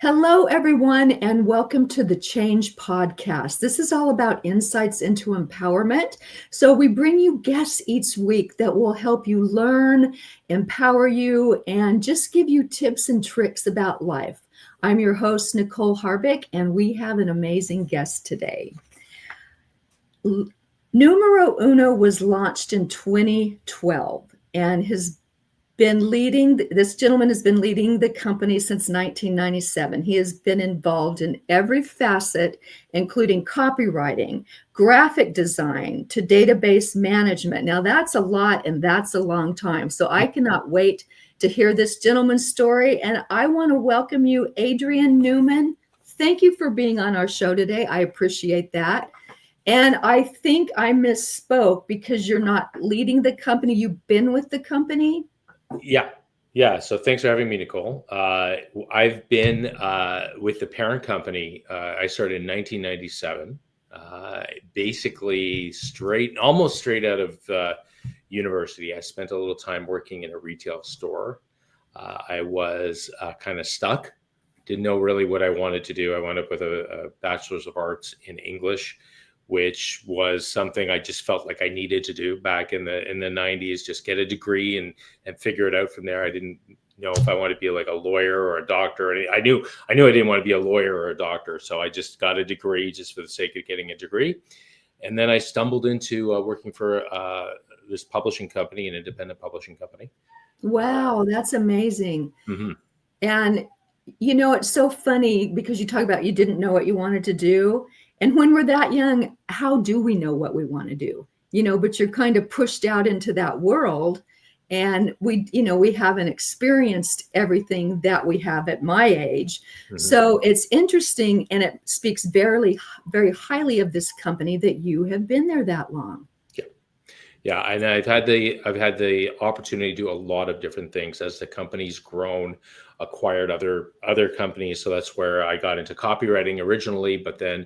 Hello, everyone, and welcome to the Change Podcast. This is all about insights into empowerment. So, we bring you guests each week that will help you learn, empower you, and just give you tips and tricks about life. I'm your host, Nicole Harvick, and we have an amazing guest today. Numero Uno was launched in 2012 and this gentleman has been leading the company since 1997. He has been involved in every facet, including copywriting, graphic design, to database management. Now, that's a lot and that's a long time. So I cannot wait to hear this gentleman's story. And I want to welcome you, Adrian Newman. Thank you for being on our show today. I appreciate that. And I think I misspoke because you're not leading the company. You've been with the company. Yeah. So thanks for having me, Nicole. I've been with the parent company. I started in 1997, basically almost straight out of university. I spent a little time working in a retail store. I was kind of stuck, didn't know really what I wanted to do. I wound up with a bachelor's of arts in English, which was something I just felt like I needed to do back in the 90s, just get a degree and figure it out from there. I didn't know if I wanted to be like a lawyer or a doctor. I knew I didn't want to be a lawyer or a doctor. So I just got a degree just for the sake of getting a degree. And then I stumbled into working for this publishing company, an independent publishing company. Wow, that's amazing. Mm-hmm. And, it's so funny because you talk about you didn't know what you wanted to do. And when we're that young, how do we know what we want to do? But you're kind of pushed out into that world. And we haven't experienced everything that we have at my age. Mm-hmm. So it's interesting. And it speaks very, very highly of this company that you have been there that long. Yeah, and I've had the opportunity to do a lot of different things as the company's grown, acquired other companies. So that's where I got into copywriting originally, but then,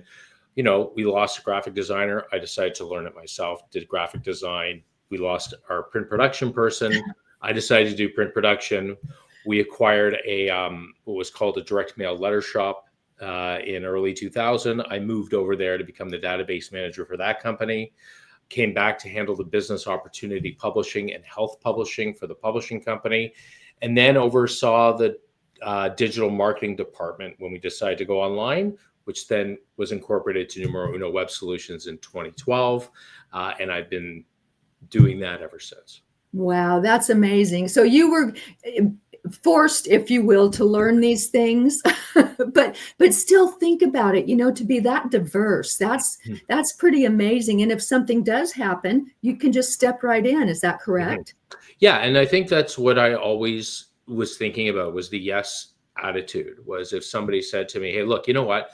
we lost a graphic designer. I decided to learn it myself, did graphic design. We lost our print production person. I decided to do print production. We acquired what was called a direct mail letter shop in early 2000. I moved over there to become the database manager for that company. Came back to handle the business opportunity publishing and health publishing for the publishing company, and then oversaw the digital marketing department when we decided to go online, which then was incorporated to Numero Uno Web Solutions in 2012. And I've been doing that ever since. Wow, that's amazing. So you were forced, if you will, to learn these things, but still think about it, to be that diverse, that's pretty amazing. And if something does happen, you can just step right in. Is that correct? Mm-hmm. Yeah. And I think that's what I always was thinking about was the yes attitude. Was if somebody said to me, hey, look, you know what?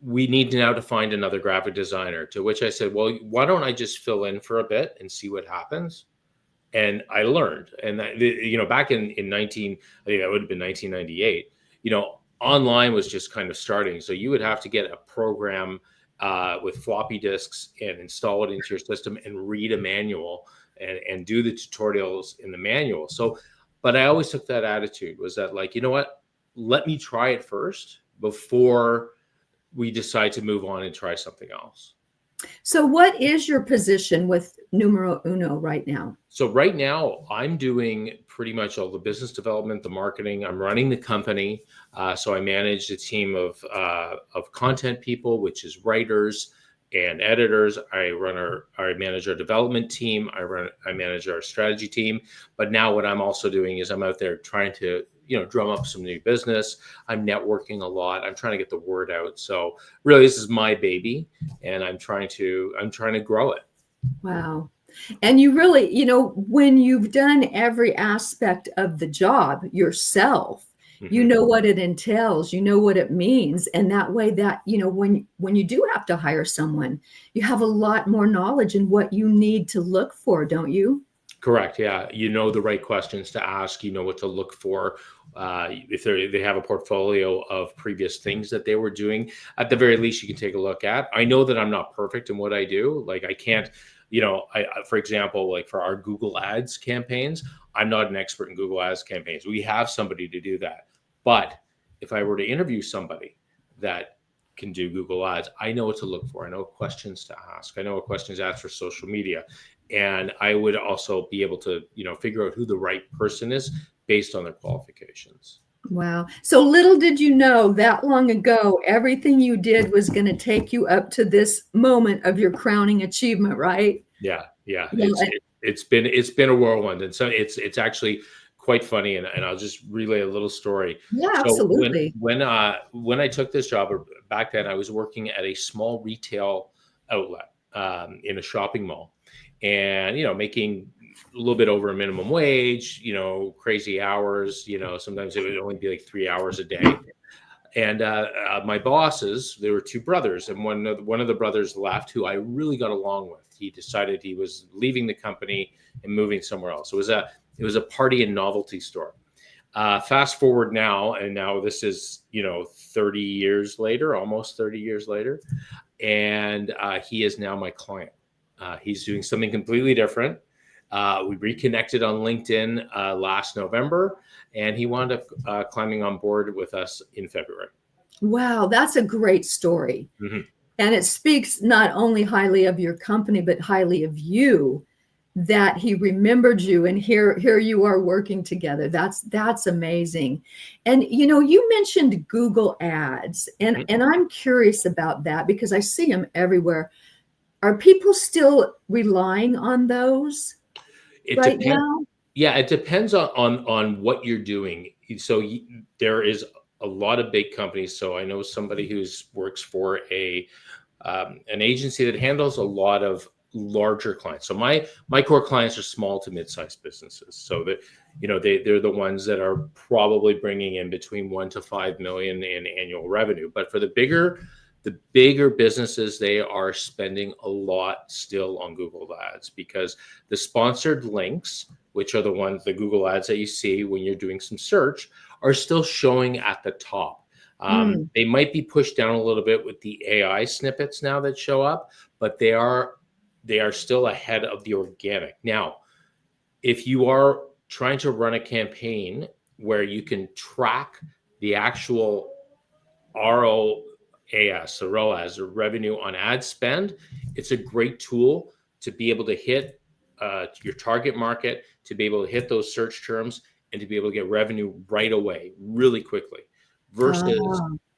We need now to find another graphic designer, to which I said, well, why don't I just fill in for a bit and see what happens? And I learned, and back in 1998, online was just kind of starting. So you would have to get a program with floppy disks and install it into your system and read a manual and do the tutorials in the manual. So, but I always took that attitude was that like, you know what, let me try it first before we decide to move on and try something else. So what is your position with Numero Uno right now? So right now I'm doing pretty much all the business development, the marketing. I'm running the company. So I manage a team of content people, which is writers and editors. I manage our development team. I manage our strategy team. But now what I'm also doing is I'm out there trying to drum up some new business. I'm networking a lot. I'm trying to get the word out. So really, this is my baby, and I'm trying to grow it. Wow. And you really, when you've done every aspect of the job yourself, mm-hmm. you know what it entails, you know what it means. And that way that, when you do have to hire someone, you have a lot more knowledge in what you need to look for, don't you? Correct. Yeah. You know the right questions to ask, you know what to look for. If they have a portfolio of previous things that they were doing, at the very least, you can take a look at. I know that I'm not perfect in what I do. Like I can't, for example, like for our Google Ads campaigns, I'm not an expert in Google Ads campaigns. We have somebody to do that. But if I were to interview somebody that can do Google Ads, I know what to look for. I know what questions to ask. I know what questions to ask for social media. And I would also be able to, figure out who the right person is based on their qualifications. Wow. So little did you know that long ago, everything you did was going to take you up to this moment of your crowning achievement, right? Yeah. Yeah. It's been a whirlwind. And so it's actually quite funny. And I'll just relay a little story. Yeah, So absolutely. when I took this job, or back then, I was working at a small retail outlet in a shopping mall, and making a little bit over a minimum wage, crazy hours. Sometimes it would only be like 3 hours a day. And my bosses, there were two brothers, and one of the brothers left, who I really got along with. He decided he was leaving the company and moving somewhere else. It was a party and novelty store. Fast forward now, and now this is 30 years later, almost 30 years later, and he is now my client. He's doing something completely different. We reconnected on LinkedIn last November, and he wound up climbing on board with us in February. Wow, that's a great story. Mm-hmm. And it speaks not only highly of your company, but highly of you, that he remembered you, and here you are working together. That's amazing. And you mentioned Google Ads, and Mm-hmm. and I'm curious about that because I see them everywhere. Are people still relying on those It right depends. now? Yeah, it depends on what you're doing. So there is a lot of big companies. So I know somebody who works for an agency that handles a lot of larger clients. So my core clients are small to mid-sized businesses. So that they're the ones that are probably bringing in between 1 to 5 million in annual revenue. But for the bigger businesses, they are spending a lot still on Google Ads, because the sponsored links, which are the Google Ads that you see when you're doing some search, are still showing at the top. They might be pushed down a little bit with the AI snippets now that show up, but they are still ahead of the organic. Now, if you are trying to run a campaign where you can track the actual ROAS, or ROAS, or revenue on ad spend, it's a great tool to be able to hit your target market, to be able to hit those search terms, and to be able to get revenue right away, really quickly, versus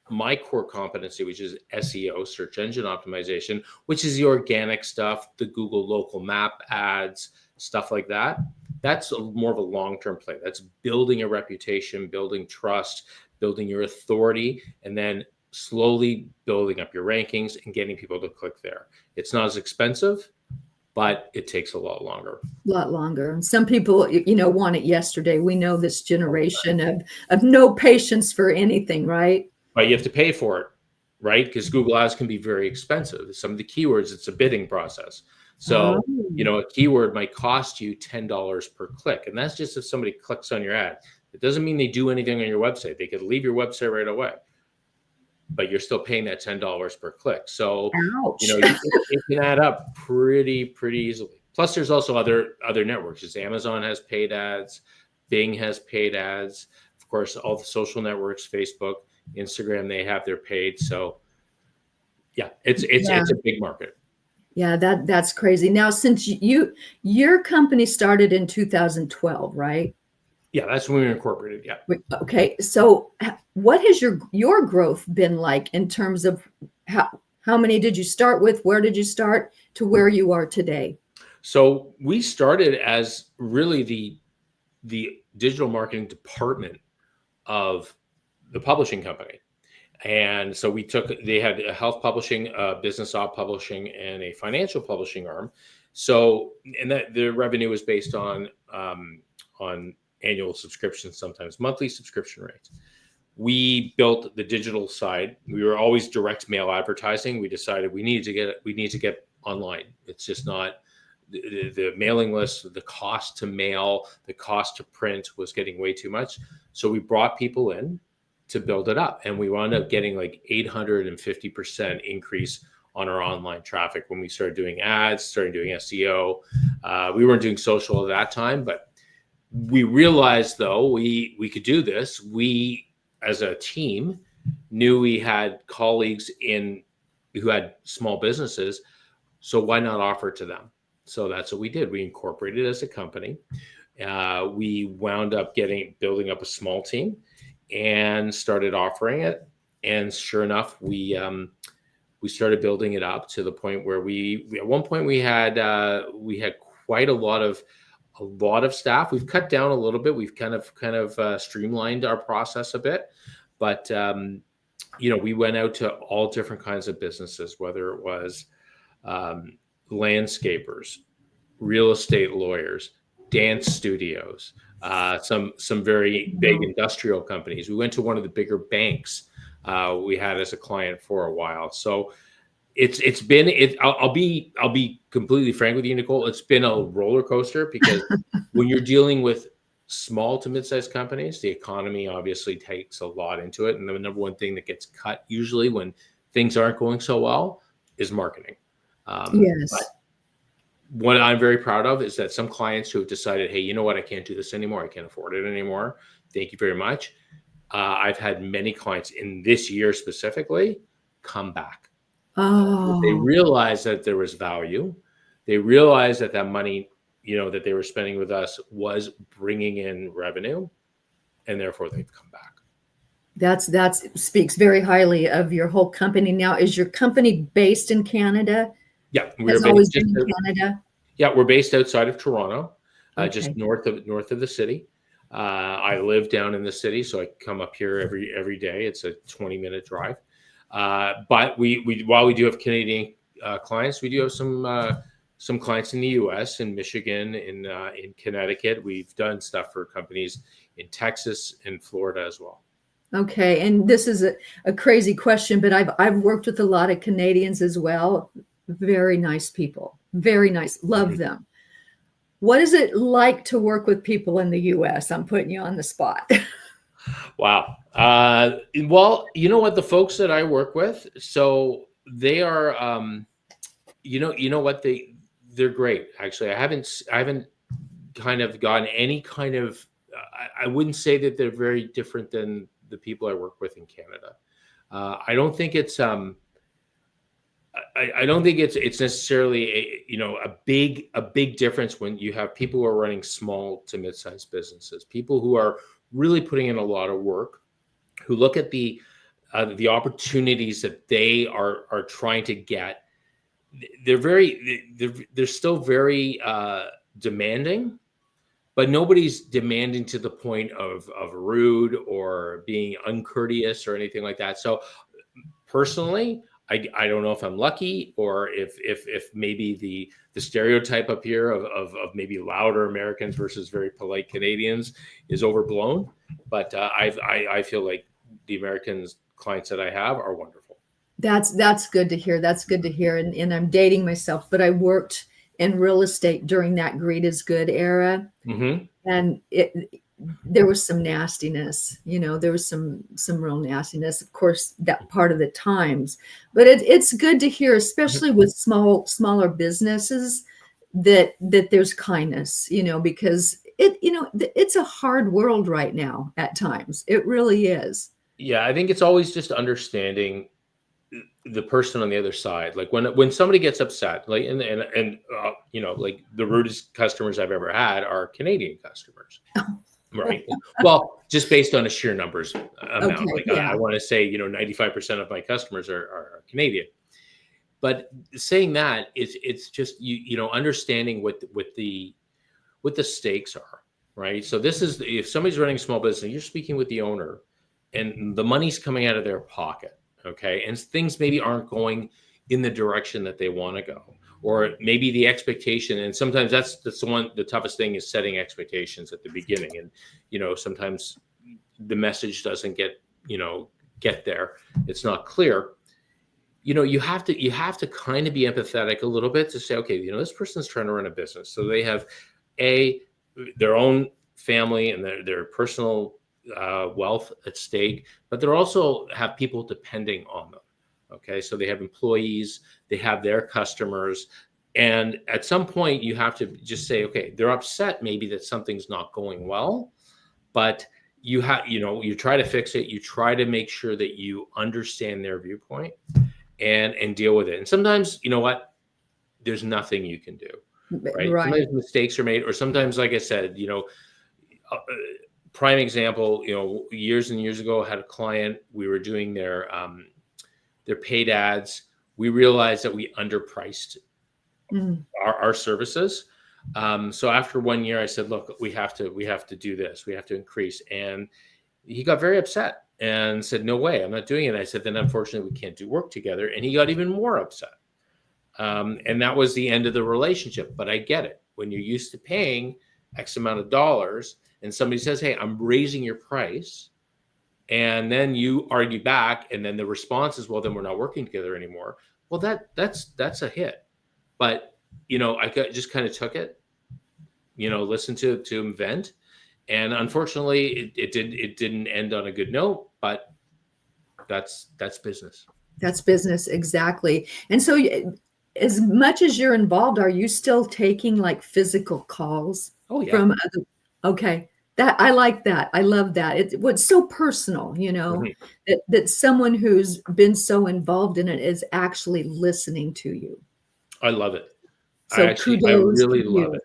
my core competency, which is SEO, search engine optimization, which is the organic stuff, the Google local map ads, stuff like that. That's more of a long-term play. That's building a reputation, building trust, building your authority, and then slowly building up your rankings and getting people to click there. It's not as expensive, but it takes a lot longer. And some people, want it yesterday. We know this generation of no patience for anything, right? But you have to pay for it, right? Because Google Ads can be very expensive. Some of the keywords, it's a bidding process. So, a keyword might cost you $10 per click. And that's just if somebody clicks on your ad. It doesn't mean they do anything on your website. They could leave your website right away, but you're still paying that $10 per click. So, it can add up pretty easily. Plus, there's also other networks. As Amazon has paid ads, Bing has paid ads. Of course, all the social networks, Facebook, Instagram, they have their paid. So, yeah, it's a big market. Yeah, that's crazy. Now, since your company started in 2012, right? Yeah, that's when we were incorporated. Yeah. Okay. So what has your growth been like in terms of how many did you start with? Where did you start to where you are today? So we started as really the digital marketing department of the publishing company. And so they had a health publishing, business op publishing, and a financial publishing arm. So, and that the revenue was based on annual subscriptions, sometimes monthly subscription rates. We built the digital side. We were always direct mail advertising. We decided we need to get online. It's just not the mailing list, the cost to mail, the cost to print was getting way too much. So we brought people in to build it up, and we wound up getting like 850% increase on our online traffic when we started doing ads, started doing SEO. We weren't doing social at that time, but we realized though we could do this. We as a team, knew we had colleagues who had small businesses. So why not offer it to them? So that's what we did. We incorporated as a company. We wound up building up a small team and started offering it. And sure enough, we started building it up to the point where we at one point we had quite a lot of staff. We've cut down a little bit. We've kind of streamlined our process a bit, but we went out to all different kinds of businesses, whether it was landscapers, real estate lawyers, dance studios, some very big industrial companies. We went to one of the bigger banks we had as a client for a while. So it's been I'll be completely frank with you, Nicole. It's been a roller coaster because when you're dealing with small to mid-sized companies, the economy obviously takes a lot into it. And the number one thing that gets cut usually when things aren't going so well is marketing. Yes. But what I'm very proud of is that some clients who have decided, hey, you know what, I can't do this anymore. I can't afford it anymore. Thank you very much. I've had many clients in this year specifically come back. They realized that there was value. They realized that money, that they were spending with us was bringing in revenue, and therefore they've come back. That speaks very highly of your whole company. Now, is your company based in Canada? Yeah, It's always been in Canada. Yeah, we're based outside of Toronto, Okay. just north of the city. I live down in the city, so I come up here every day. It's a 20-minute drive. But while we do have Canadian clients, we do have some clients in the U.S., in Michigan, in Connecticut. We've done stuff for companies in Texas and Florida as well. Okay, and this is a crazy question, but I've worked with a lot of Canadians as well. Very nice people, very nice. Love them. What is it like to work with people in the U.S.? I'm putting you on the spot. Wow. Well, you know what, the folks that I work with, so they are, you know what, they're great. Actually, I haven't kind of gotten any kind of, I wouldn't say that they're very different than the people I work with in Canada. I don't think it's, I don't think it's necessarily a big difference when you have people who are running small to mid-sized businesses, people who are really putting in a lot of work, who look at the opportunities that they are trying to get. They're still very demanding, but nobody's demanding to the point of rude or being uncourteous or anything like that. So personally, I don't know if I'm lucky or if maybe the stereotype up here of maybe louder Americans versus very polite Canadians is overblown. But I feel like the Americans clients that I have are wonderful. That's good to hear. That's good to hear. And I'm dating myself, but I worked in real estate during that greed is good era. Mm-hmm. And there was some nastiness, there was some real nastiness, of course, that part of the times, but it's good to hear, especially with smaller businesses, that there's kindness, because it's a hard world right now at times. It really is. Yeah, I think it's always just understanding the person on the other side. Like when somebody gets upset, like and like the rudest customers I've ever had are Canadian customers. Right. Well, just based on a sheer numbers amount. Okay, like yeah. I want to say, 95% of my customers are Canadian. But saying that, it's just understanding what the stakes are, right? So this is, if somebody's running a small business, you're speaking with the owner, and the money's coming out of their pocket, okay, and things maybe aren't going in the direction that they want to go. Or maybe the expectation, and sometimes that's the toughest thing is setting expectations at the beginning. And, sometimes the message doesn't get there. It's not clear. You have to kind of be empathetic a little bit to say, okay, this person's trying to run a business. So they have their own family and their personal wealth at stake, but they also have people depending on them. Okay, so they have employees, they have their customers, and at some point you have to just say, okay, they're upset maybe that something's not going well, but you try to fix it. You try to make sure that you understand their viewpoint and deal with it. And sometimes, you know what, there's nothing you can do, right? Right. Sometimes mistakes are made, or sometimes, like I said, uh, prime example, years and years ago, I had a client, we were doing their paid ads. We realized that we underpriced Mm. our services. So after 1 year, I said, look, we have to do this. We have to increase. And he got very upset and said, no way, I'm not doing it. I said, then unfortunately we can't do work together. And he got even more upset. And that was the end of the relationship. But I get it. When you're used to paying X amount of dollars and somebody says, hey, I'm raising your price, and then you argue back, and then the response is, well, then we're not working together anymore. Well, that's a hit. But, just kind of took it, listened to him vent. And unfortunately, it didn't end on a good note, but that's business. That's business, exactly. And so, as much as you're involved, are you still taking like physical calls Oh, yeah. from other? Okay, that I like that. I love that. It's so personal, Mhm. that someone who's been so involved in it is actually listening to you. I love it. So I kudos to really love you. it.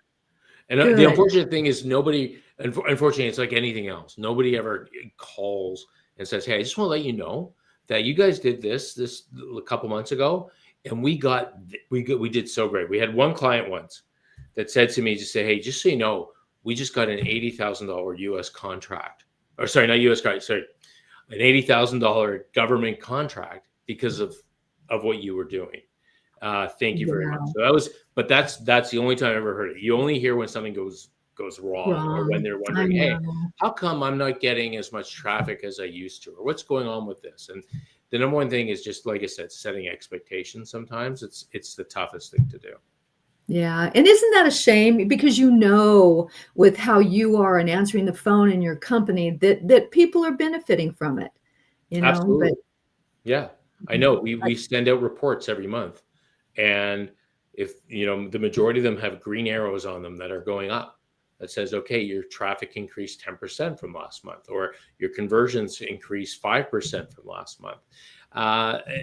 And the Good. unfortunate thing is unfortunately, it's like anything else. Nobody ever calls and says, hey, I just want to let you know that you guys did this a couple months ago, and we did so great. We had one client once that said to me, just say, hey, just so you know, we just got an $80,000 US contract, or sorry, not US contract, sorry, an $80,000 government contract because of what you were doing. Thank you very much. Wow. So that's the only time I ever heard it. You only hear when something goes wrong, or when Wrong. they're I wondering, hey, know. how come I'm not getting as much traffic as I used to, or what's going on with this? And the number one thing is just, like I said, setting expectations. Sometimes it's the toughest thing to do. Yeah. And isn't that a shame? Because with how you are and answering the phone in your company that people are benefiting from it, but Absolutely. Yeah, I know. We send out reports every month, and if the majority of them have green arrows on them that are going up, that says, okay, your traffic increased 10% from last month, or your conversions increased 5% from last month.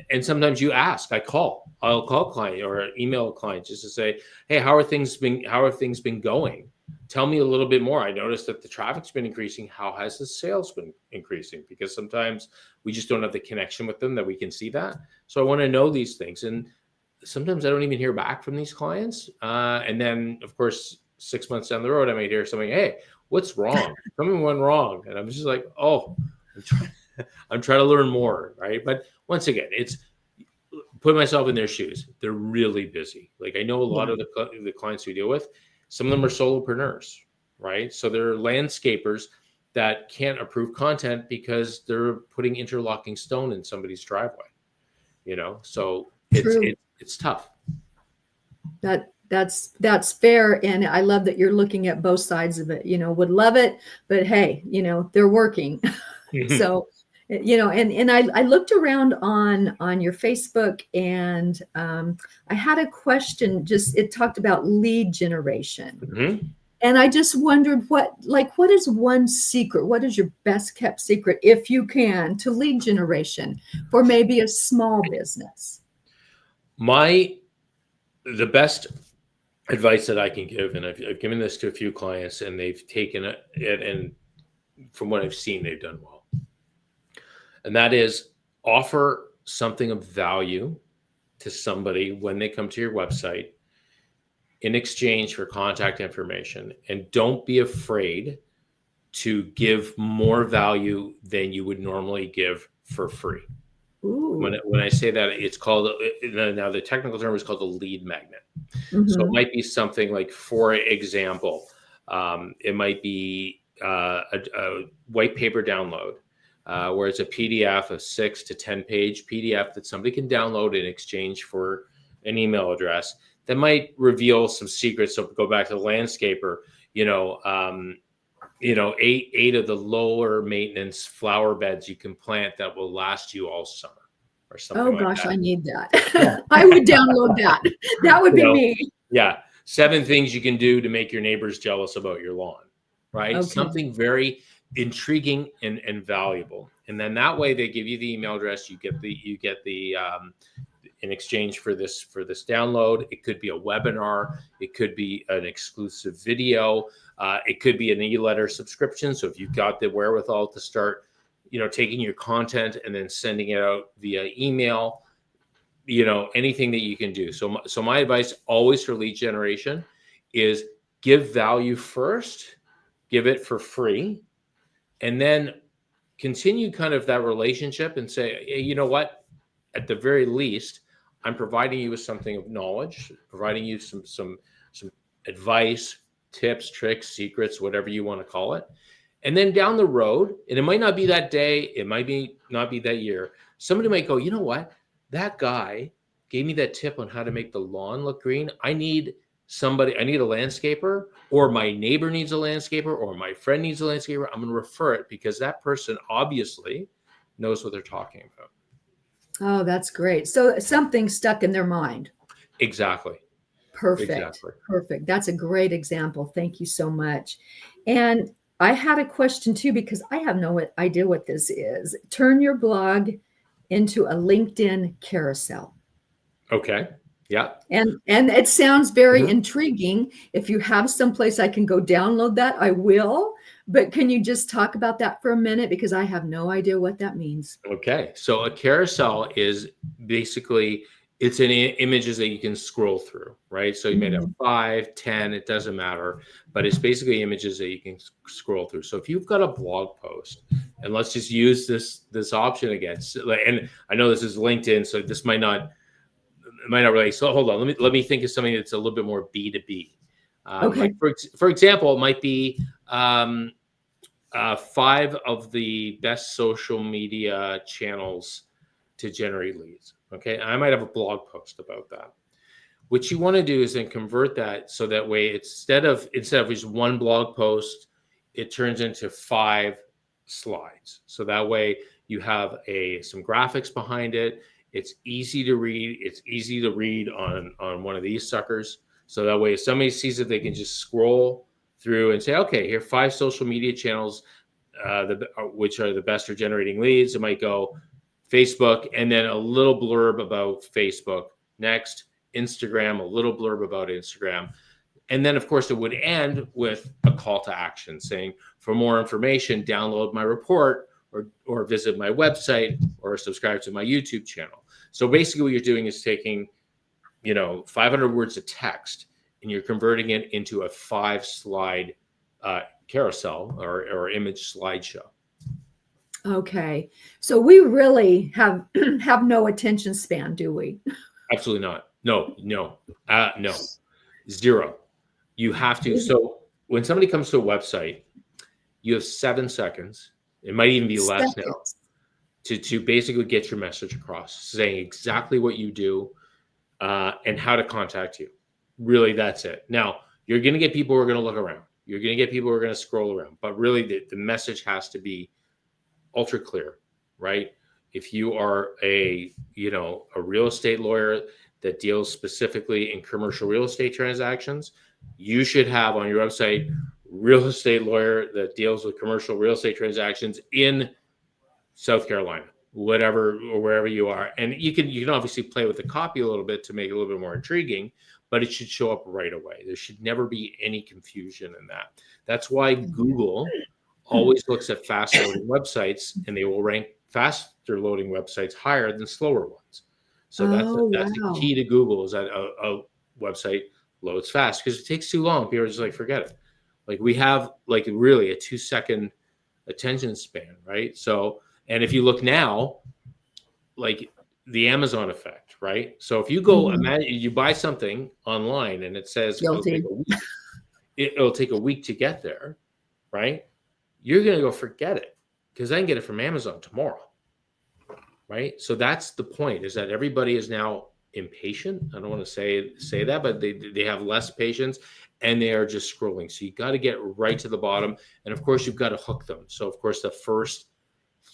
And sometimes I'll call client or email a client just to say, hey, how are things been going? Tell me a little bit more. I noticed that the traffic's been increasing. How has the sales been increasing? Because sometimes we just don't have the connection with them that we can see that. So I want to know these things. And sometimes I don't even hear back from these clients. And then, of course, 6 months down the road, I might hear something, hey, what's wrong? Something went wrong. And I'm just like, oh, I'm trying to learn more, right? But once again, it's put myself in their shoes. They're really busy. Like, I know a lot yeah, of the clients we deal with, some of them are solopreneurs, right? So they're landscapers that can't approve content because they're putting interlocking stone in somebody's driveway, So true. it's tough. That's fair. And I love that you're looking at both sides of it, would love it, but hey, they're working. So, and I looked around on your Facebook, and I had a question, it talked about lead generation. Mm-hmm. And I just wondered what is one secret? What is your best kept secret, if you can, to lead generation for maybe a small business? The best advice that I can give, and I've given this to a few clients, and they've taken it, and from what I've seen, they've done well. And that is, offer something of value to somebody when they come to your website in exchange for contact information. And don't be afraid to give more value than you would normally give for free. Ooh. When I say that, it's called, now the technical term is called a lead magnet. So it might be something like, for example, it might be a white paper download, where it's a PDF, a 6 to 10 page PDF that somebody can download in exchange for an email address that might reveal some secrets. So go back to the landscaper, eight of the lower maintenance flower beds you can plant that will last you all summer, or something Oh like gosh, that. I need that. I would download that. That would be me. Yeah. 7 things you can do to make your neighbors jealous about your lawn, right? Okay. Something very intriguing and valuable. And then that way they give you the email address, you get the in exchange for this download. It could be a webinar, it could be an exclusive video, it could be an e-letter subscription. So if you've got the wherewithal to start, taking your content and then sending it out via email, anything that you can do. So my advice always for lead generation is give value first, give it for free, and then continue kind of that relationship and say, hey, you know what, at the very least, I'm providing you with something of knowledge, providing you some advice, tips, tricks, secrets, whatever you want to call it. And then down the road, and it might not be that day, it might not be that year, somebody might go, you know what, that guy gave me that tip on how to make the lawn look green. I need a landscaper, or my neighbor needs a landscaper, or my friend needs a landscaper. I'm going to refer it because that person obviously knows what they're talking about. Oh, that's great. So something stuck in their mind. Exactly. Perfect. Exactly. Perfect. That's a great example. Thank you so much. And I had a question too, because I have no idea what this is. Turn your blog into a LinkedIn carousel. Okay. Yeah. And it sounds very intriguing. If you have someplace I can go download that, I will. But can you just talk about that for a minute? Because I have no idea what that means. Okay. So a carousel is basically, it's in images that you can scroll through, right? So you may have 5, 10, it doesn't matter, but it's basically images that you can scroll through. So if you've got a blog post, and let's just use this option again, and I know this is LinkedIn, so this might not relate. So hold on, let me think of something that's a little bit more B2B. Okay. Like for example, it might be 5 of the best social media channels to generate leads. Okay, I might have a blog post about that. What you want to do is then convert that so that way instead of just one blog post, it turns into 5 slides. So that way you have some graphics behind it. It's easy to read. It's easy to read on one of these suckers. So that way, if somebody sees it, they can just scroll through and say, okay, here are 5 social media channels, which are the best for generating leads. It might go Facebook, and then a little blurb about Facebook. Next, Instagram, a little blurb about Instagram. And then, of course, it would end with a call to action saying, for more information, download my report or visit my website or subscribe to my YouTube channel. So basically what you're doing is taking, 500 words of text, and you're converting it into a 5-slide carousel or image slideshow. Okay. So we really have no attention span, do we? Absolutely not. No, 0. You have to. So when somebody comes to a website, you have 7 seconds. It might even be less now to basically get your message across, saying exactly what you do and how to contact you. Really, that's it. Now, you're going to get people who are going to look around. You're going to get people who are going to scroll around. But really, the message has to be ultra clear, right? If you are a real estate lawyer that deals specifically in commercial real estate transactions, you should have on your website real estate lawyer that deals with commercial real estate transactions in South Carolina, whatever or wherever you are. And you can obviously play with the copy a little bit to make it a little bit more intriguing, but it should show up right away. There should never be any confusion in that. That's why Google always looks at fast loading websites, and they will rank faster loading websites higher than slower ones. So that's the key to Google, is that a website loads fast, because it takes too long. People are just like, forget it. Like we have like really a 2-second attention span, right? So, and if you look now, like the Amazon effect, right? So if you go, imagine you buy something online and it says it'll take a week to get there, right? You're going to go, forget it, because I can get it from Amazon tomorrow, right? So that's the point, is that everybody is now impatient. I don't want to say that, but they have less patience, and they are just scrolling. So you got to get right to the bottom. And of course, you've got to hook them. So of course, the first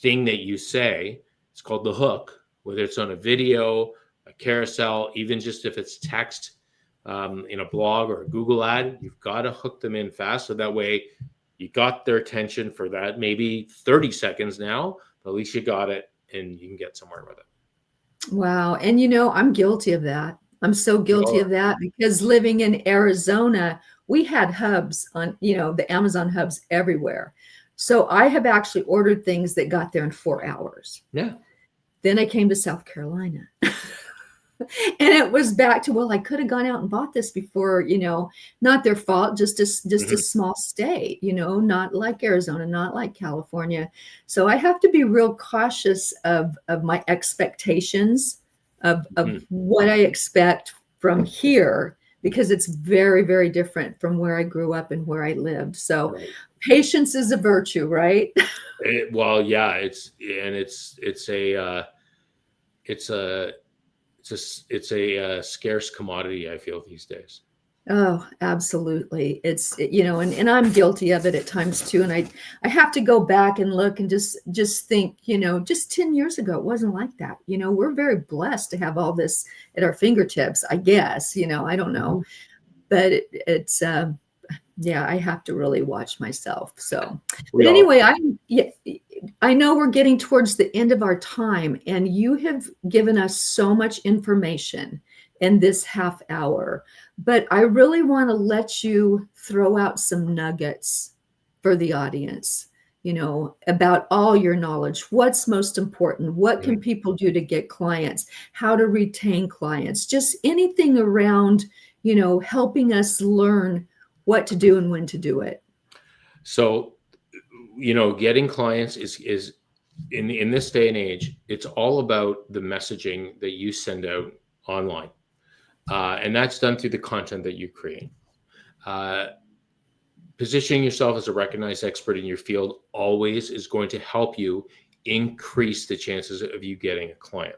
thing that you say, it's called the hook, whether it's on a video, a carousel, even just if it's text in a blog or a Google ad, you've got to hook them in fast. So that way You got their attention for that, maybe 30 seconds now, but at least you got it and you can get somewhere with it. Wow. And I'm guilty of that. I'm so guilty Sure. of that because living in Arizona, we had hubs on, the Amazon hubs everywhere. So I have actually ordered things that got there in 4 hours. Yeah. Then I came to South Carolina. And it was back to, well, I could have gone out and bought this before, not their fault, just a small state, not like Arizona, not like California. So I have to be real cautious of my expectations of what I expect from here, because it's very, very different from where I grew up and where I lived. So patience is a virtue, right? Well, yeah, it's a scarce commodity, I feel, these days. Oh, absolutely. It's, and I'm guilty of it at times too. And I have to go back and look and just think, just 10 years ago, it wasn't like that. We're very blessed to have all this at our fingertips, I guess, I don't know, but it's, yeah, I have to really watch myself. So, but anyway, I know we're getting towards the end of our time, and you have given us so much information in this half hour, but I really want to let you throw out some nuggets for the audience, about all your knowledge. What's most important? What can people do to get clients? How to retain clients? Just anything around, helping us learn what to do and when to do it. So, getting clients is in this day and age, it's all about the messaging that you send out online. And that's done through the content that you create. Positioning yourself as a recognized expert in your field always is going to help you increase the chances of you getting a client.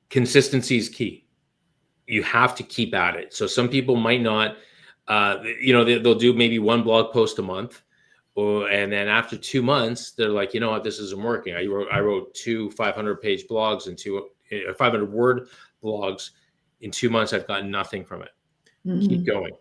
Consistency is key. You have to keep at it. So some people might not, they'll do maybe one blog post a month, and then after 2 months, they're like, you know what, this isn't working. I wrote 2 500-page blogs and 2 500-word blogs. In 2 months, I've gotten nothing from it. Keep going.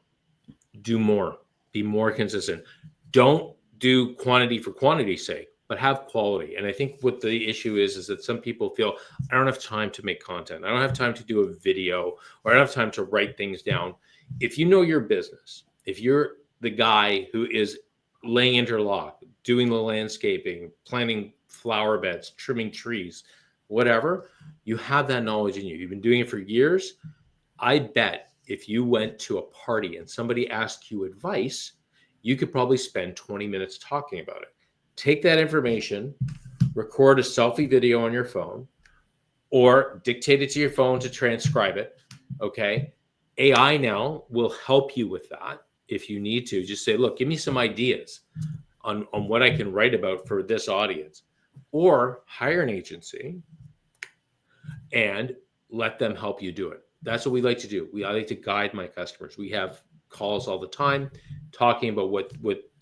Do more. Be more consistent. Don't do quantity for quantity's sake, but have quality. And I think what the issue is that some people feel, I don't have time to make content. I don't have time to do a video, or I don't have time to write things down. If you know your business, if you're the guy who is laying interlock, doing the landscaping, planting flower beds, trimming trees, whatever, you have that knowledge in you. You've been doing it for years. I bet if you went to a party and somebody asked you advice, you could probably spend 20 minutes talking about it. Take that information, record a selfie video on your phone, or dictate it to your phone to transcribe it. Okay. AI now will help you with that. If you need to, just say, look, give me some ideas on what I can write about for this audience, or hire an agency and let them help you do it. That's what we like to do. I like to guide my customers. We have calls all the time talking about what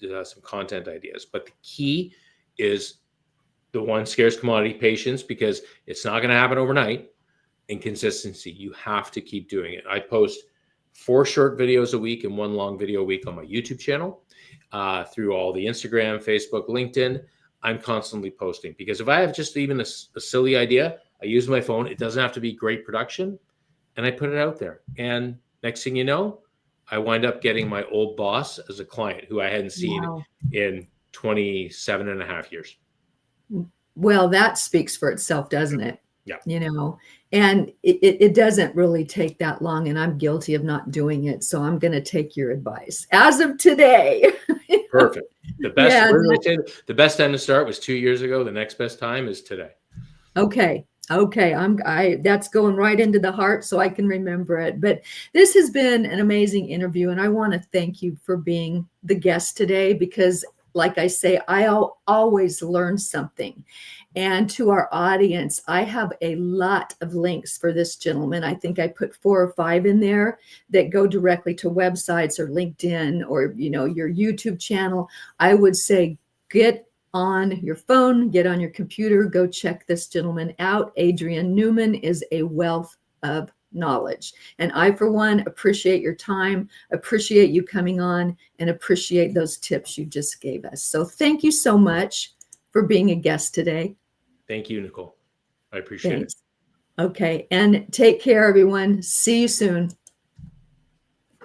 some content ideas. But the key is the one scarce commodity, patience, because it's not going to happen overnight, and consistency. You have to keep doing it. I post 4 short videos a week and 1 long video a week on my YouTube channel, through all the Instagram, Facebook, LinkedIn. I'm constantly posting, because if I have just even a silly idea, I use my phone. It doesn't have to be great production, and I put it out there. And next thing you know, I wind up getting my old boss as a client who I hadn't seen in 27 and a half years. Well, that speaks for itself, doesn't it? Yeah. And it doesn't really take that long, and I'm guilty of not doing it. So I'm going to take your advice as of today. Perfect. The best time to start was 2 years ago. The next best time is today. Okay. That's going right into the heart, so I can remember it. But this has been an amazing interview, and I want to thank you for being the guest today, because like I say, I always learn something. And to our audience, I have a lot of links for this gentleman. I think I put 4 or 5 in there that go directly to websites or LinkedIn or, your YouTube channel. I would say get on your phone, get on your computer, go check this gentleman out. Adrian Newman is a wealth of knowledge. And I, for one, appreciate your time, appreciate you coming on, and appreciate those tips you just gave us. So thank you so much for being a guest today. Thank you, Nicole. I appreciate it. Thanks. Okay. And take care, everyone. See you soon.